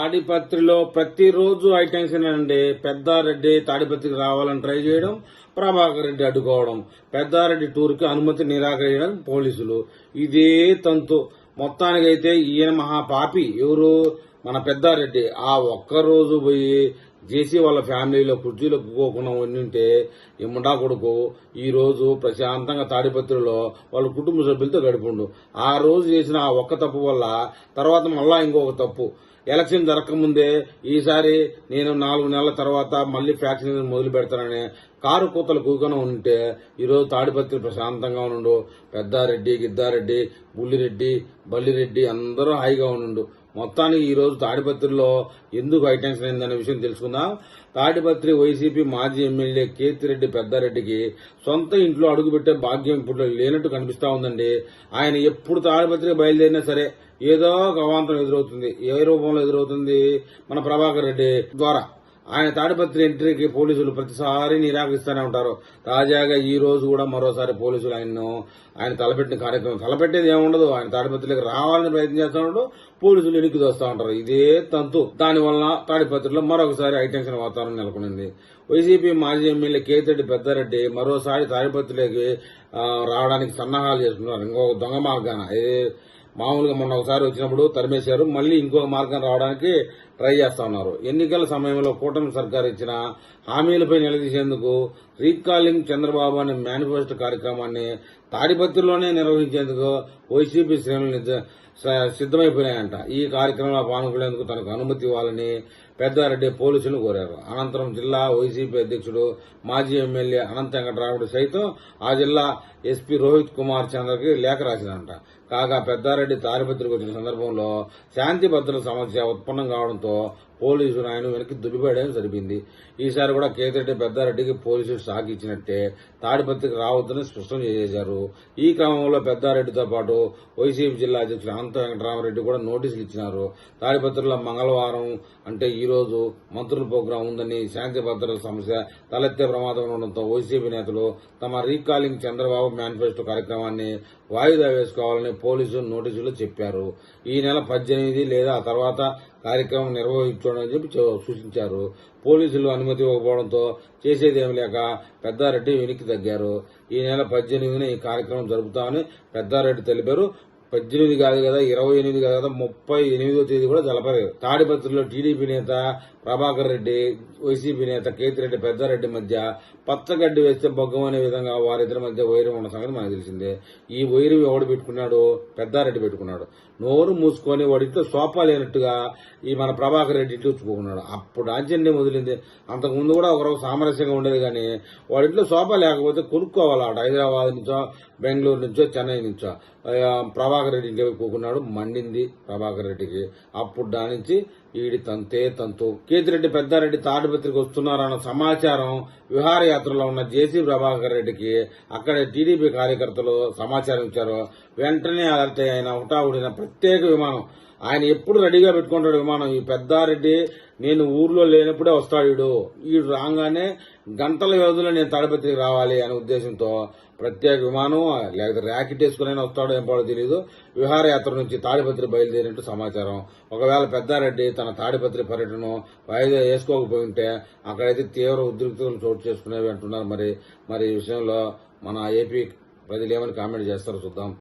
తాడిపత్రిలో ప్రతిరోజు ఐటెన్షన్ అండి. పెద్దారెడ్డి తాడిపత్రికి రావాలని ట్రై చేయడం, ప్రభాకర్ రెడ్డి అడ్డుకోవడం, పెద్దారెడ్డి టూర్కి అనుమతి నిరాకరించడం పోలీసులు. ఇదే తంతు. మొత్తానికైతే ఈయన మహాపాపి ఎవరు, మన పెద్దారెడ్డి. ఆ ఒక్కరోజు పోయి జేసీ వాళ్ళ ఫ్యామిలీలో కుర్చీలో కూకోకుండా ఉండింటే ఇమ్మడా కొడుకు ఈ రోజు ప్రశాంతంగా తాడిపత్రిలో వాళ్ళ కుటుంబ సభ్యులతో గడిపిండు. ఆ రోజు చేసిన ఆ ఒక్క తప్పు వల్ల తర్వాత మళ్ళా ఇంకొక తప్పు. ఎలక్షన్ జరగకముందే ఈసారి నేను 4 నెలల తర్వాత మళ్లీ ఫ్యాక్షన్ మొదలు పెడతానని కారు కూతలు కూకొని ఉంటే ఈరోజు తాడిపత్రి ప్రశాంతంగా ఉండు. పెద్దారెడ్డి, గిద్దారెడ్డి, బుల్లిరెడ్డి, బల్లిరెడ్డి అందరూ హాయిగా ఉండు. మొత్తానికి ఈ రోజు తాడిపత్రిలో ఎందుకు హైటెన్షన్ అయిందనే విషయం తెలుసుకుందాం. తాడిపత్రి వైసీపీ మాజీ ఎమ్మెల్యే కేతిరెడ్డి పెద్దారెడ్డికి సొంత ఇంట్లో అడుగుపెట్టే భాగ్యం ఇప్పుడు లేనట్టు కనిపిస్తా ఉందండి. ఆయన ఎప్పుడు తాడిపత్రికి బయలుదేరినా సరే ఏదో ఒక అవాంతరం ఎదురవుతుంది. ఏ రూపంలో ఎదురవుతుంది? మన ప్రభాకర్ రెడ్డి ద్వారా. ఆయన తాడిపత్రి ఎంట్రీకి పోలీసులు ప్రతిసారి నిరాకరిస్తూనే ఉంటారు. తాజాగా ఈ రోజు కూడా మరోసారి పోలీసులు ఆయన తలపెట్టిన కార్యక్రమం, తలపెట్టేది ఏముండదు, ఆయన తాడిపత్రికి రావాలని ప్రయత్నం చేస్తున్నాడు, పోలీసులు ఎనికి దోస్తా ఉంటారు. ఇదే తంతు. దానివల్ల తాడిపత్రిలో మరొకసారి హైటెన్షన్ వాతావరణం నెలకొనింది. వైసీపీ మాజీ ఎమ్మెల్యే కేతిరెడ్డి పెద్దారెడ్డి మరోసారి తాడిపత్రిలోకి రావడానికి సన్నాహాలు చేస్తున్నారు. ఇంకొక దొంగ మార్గాన మామూలుగా మొన్న ఒకసారి వచ్చినప్పుడు తరిమేశారు, మళ్లీ ఇంకొక మార్గం రావడానికి ట్రై చేస్తా ఉన్నారు. ఎన్నికల సమయంలో కూటమి సర్కార్ ఇచ్చిన హామీలపై నిలదీసేందుకు రీకాలింగ్ చంద్రబాబు అనే మేనిఫెస్టో కార్యక్రమాన్ని తాడిపత్రిలోనే నిర్వహించేందుకు వైసీపీ శ్రేణులు సిద్దమైపోయినాయంట. ఈ కార్యక్రమంలో పాల్గొనేందుకు తనకు అనుమతి ఇవ్వాలని పెద్దారెడ్డి పోలీసులను కోరారు. అనంతరం జిల్లా వైసీపీ అధ్యక్షుడు మాజీ ఎమ్మెల్యే అనంత వెంకటరాముడు సైతం ఆ జిల్లా ఎస్పీ రోహిత్ కుమార్ చంద్రకి లేఖ రాసినంట. కాగా పెద్దారెడ్డి తాడిపత్రికి వచ్చిన సందర్భంలో శాంతి భద్రతల సమస్య ఉత్పన్నం కావడంతో పోలీసులు ఆయన వెనక్కి దులిపేయడం జరిపింది. ఈసారి కూడా కేతిరెడ్డి పెద్దారెడ్డికి పోలీసులు షాక్ ఇచ్చినట్టే తాడిపత్రికి రావద్దని స్పష్టం చేశారు. ఈ క్రమంలో పెద్దారెడ్డితో పాటు వైసీపీ జిల్లా అధ్యక్షుడు అనంత వెంకటరామరెడ్డి కూడా నోటీసులు ఇచ్చినారు. తాడిపత్రిలో మంగళవారం అంటే ఈ రోజు మంత్రుల ప్రోగ్రాం ఉందని, శాంతి భద్రతల సమస్య తలెత్తే ప్రమాదం ఉండడంతో వైసీపీ నేతలు తమ రీకాలింగ్ చంద్రబాబు మేనిఫెస్టో కార్యక్రమాన్ని వాయిదా వేసుకోవాలని పోలీసులు నోటీసులు చెప్పారు. ఈ నెల 18 లేదా ఆ తర్వాత కార్యక్రమం నిర్వహించాలని చెప్పి సూచించారు. పోలీసులు అనుమతి ఇవ్వకపోవడంతో చేసేదేమి లేక పెద్దారెడ్డి వెనక్కి తగ్గారు. ఈ నెల 18న ఈ కార్యక్రమం జరుపుతామని పెద్దారెడ్డి తెలిపారు. 18 కాదు కదా, 28 కాదు కదా, 38వ తేదీ కూడా జలపలేదు. తాడిపత్రిలో టీడీపీ నేత ప్రభాకర్ రెడ్డి, వైసీపీ నేత కేతిరెడ్డి పెద్దారెడ్డి మధ్య పచ్చగడ్డి వేస్తే బొగ్గమనే విధంగా వారిద్దరి మధ్య వైరం ఉన్న సంగతి మనకు తెలిసిందే. ఈ వైరం ఎవడు పెట్టుకున్నాడు? పెద్దారెడ్డి పెట్టుకున్నాడు. నోరు మూసుకొని వాడింట్లో సోఫా లేనట్టుగా ఈ మన ప్రభాకర్ రెడ్డి ఇంట్లో చూపుకున్నాడు. అప్పుడు ఆశ్చర్యం వదిలింది. అంతకుముందు కూడా ఒకరోజు సామరస్యంగా ఉండేది, కానీ వాడింట్లో సోఫా లేకపోతే కొనుక్కోవాలి. అటు హైదరాబాద్ నుంచో, బెంగళూరు నుంచో, చెన్నై నుంచో ప్రభాకర్ రెడ్డి ఇంట్లో కూకున్నాడు. మండింది ప్రభాకర్ రెడ్డికి. అప్పుడు దాని నుంచి ఈడి తంతే తంతు. కేతిరెడ్డి పెద్దారెడ్డి తాడిపత్రికి వస్తున్నారన్న సమాచారం విహారయాత్రలో ఉన్న జేసీ ప్రభాకర్ రెడ్డికి అక్కడ టీడీపీ కార్యకర్తలు సమాచారం ఇచ్చారు. వెంటనే అలర్ట్ అయిన హుటాహుడిన ప్రత్యేక విమానం, ఆయన ఎప్పుడు రెడీగా పెట్టుకుంటాడు విమానం. ఈ పెద్దారెడ్డి నేను ఊర్లో లేనప్పుడే వస్తాడు, ఈడు రాగానే గంటల వ్యవధిలో నేను తాడిపత్రికి రావాలి అనే ఉద్దేశంతో ప్రత్యేక విమానం లేకపోతే ర్యాకెట్ వేసుకుని వస్తాడో ఏం పాడో తెలియదు, విహారయాత్ర నుంచి తాడిపత్రి బయలుదేరినట్టు సమాచారం. ఒకవేళ పెద్దారెడ్డి తన తాడిపత్రి పర్యటన వాయిదా వేసుకోకపోయి ఉంటే అక్కడైతే తీవ్ర ఉద్రిక్తతలు చోటు చేసుకునేవి అంటున్నారు. మరి ఈ విషయంలో మన ఏపీ ప్రజలు ఏమని కామెంట్ చేస్తారో చూద్దాం.